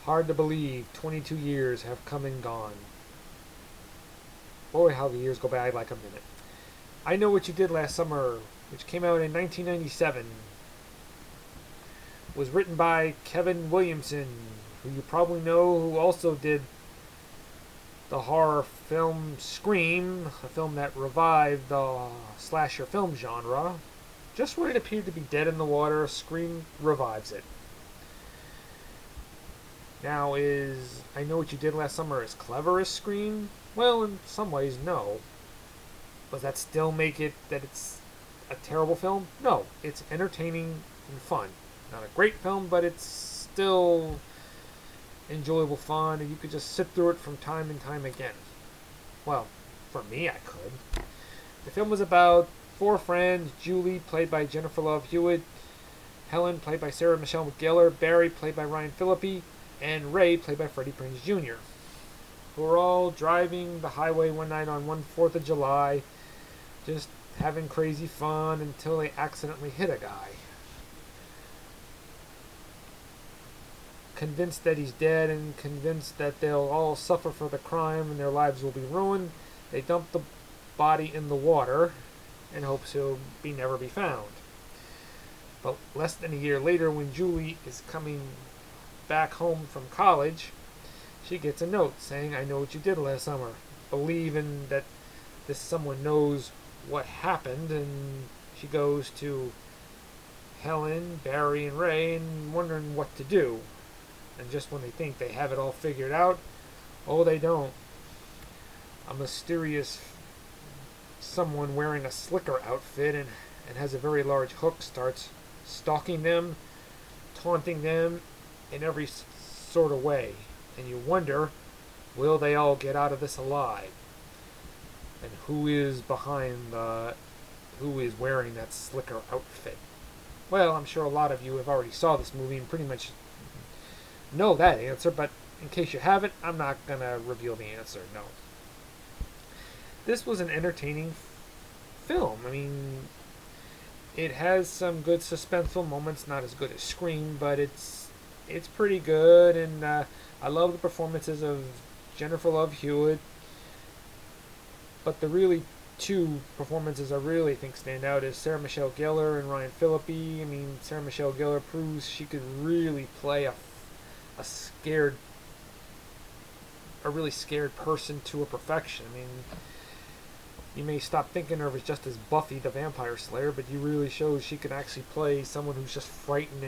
Hard to believe 22 years have come and gone. Boy, how the years go by like a minute. I Know What You Did Last Summer, which came out in 1997, was written by Kevin Williamson, who you probably know, who also did the horror film Scream, a film that revived the slasher film genre. Just when it appeared to be dead in the water, Scream revives it. Now, is I Know What You Did Last Summer as clever as Scream? Well, in some ways, no. Does that still make it that it's a terrible film? No, it's entertaining and fun. Not a great film, but it's still enjoyable fun, and you could just sit through it from time and time again. Well, for me, I could. The film was about four friends: Julie, played by Jennifer Love Hewitt; Helen, played by Sarah Michelle Gellar; Barry, played by Ryan Phillippe; and Ray, played by Freddie Prinze Jr., who were all driving the highway one night on 4th of July, just having crazy fun until they accidentally hit a guy. Convinced that he's dead and convinced that they'll all suffer for the crime and their lives will be ruined, they dump the body in the water in hopes he'll never be found. But less than a year later, when Julie is coming back home from college, she gets a note saying, "I know what you did last summer," believing that this someone knows what happened, and she goes to Helen, Barry, and Ray and wondering what to do. And just when they think they have it all figured out, oh, they don't. A mysterious someone wearing a slicker outfit and has a very large hook starts stalking them, taunting them in every sort of way. And you wonder, will they all get out of this alive? And who is who is wearing that slicker outfit? Well, I'm sure a lot of you have already saw this movie and pretty much know that answer, but in case you haven't, I'm not going to reveal the answer, no. This was an entertaining film. I mean, it has some good suspenseful moments, not as good as Scream, but it's pretty good, and I love the performances of Jennifer Love Hewitt, but the really two performances I really think stand out is Sarah Michelle Gellar and Ryan Phillippe. I mean, Sarah Michelle Gellar proves she could really play a really scared person to a perfection. I mean, you may stop thinking of her as just as Buffy the Vampire Slayer, but you really shows she can actually play someone who's just frightened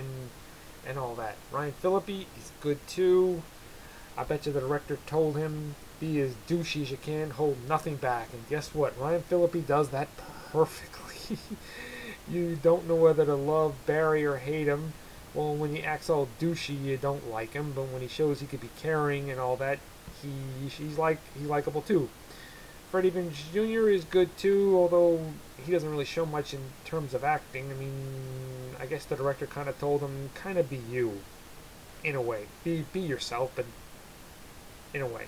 and all that. Ryan Phillippe is good too. I bet you the director told him, be as douchey as you can, hold nothing back. And guess what? Ryan Phillippe does that perfectly. You don't know whether to love Barry or hate him. Well, when he acts all douchey, you don't like him, but when he shows he could be caring and all that, he's likable too. Freddie Prinze Jr. is good too, although he doesn't really show much in terms of acting. I mean, I guess the director kind of told him, kind of be you, in a way. Be yourself, but in a way.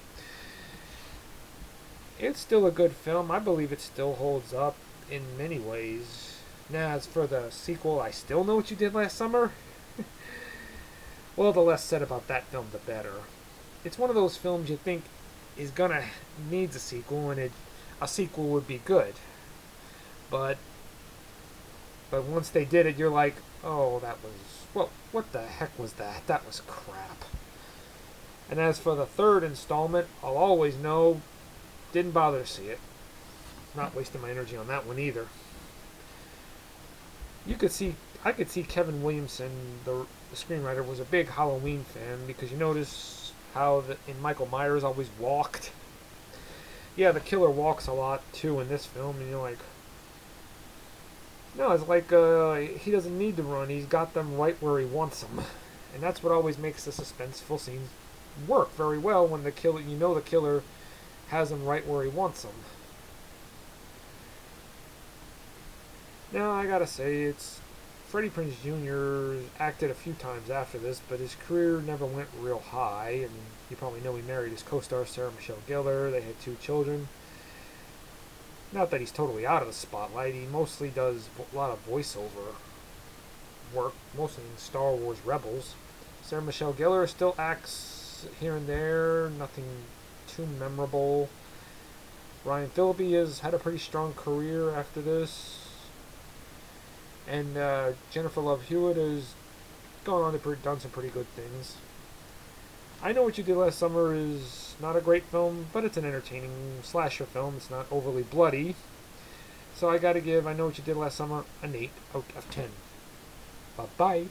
It's still a good film. I believe it still holds up in many ways. Now, as for the sequel, I Still Know What You Did Last Summer. Well, the less said about that film, the better. It's one of those films you think is gonna needs a sequel, and a sequel would be good. But once they did it, you're like, oh, what the heck was that? That was crap. And as for the third installment, I'll always know, didn't bother to see it. Not wasting my energy on that one either. I could see Kevin Williamson, the screenwriter, was a big Halloween fan, because you notice how in Michael Myers always walked. Yeah, the killer walks a lot too in this film, and you're like, no, it's like he doesn't need to run. He's got them right where he wants them, and that's what always makes the suspenseful scenes work very well, when the killer has them right where he wants them. Now, I gotta say, Freddie Prinze Jr. acted a few times after this, but his career never went real high. And you probably know he married his co-star Sarah Michelle Gellar. They had 2 children. Not that he's totally out of the spotlight. He mostly does a lot of voiceover work, mostly in Star Wars Rebels. Sarah Michelle Gellar still acts hits here and there, nothing too memorable. Ryan Phillippe has had a pretty strong career after this. And Jennifer Love Hewitt has gone on to done some pretty good things. I Know What You Did Last Summer is not a great film, but it's an entertaining slasher film. It's not overly bloody. So I gotta give I Know What You Did Last Summer an 8 out of 10. Bye-bye.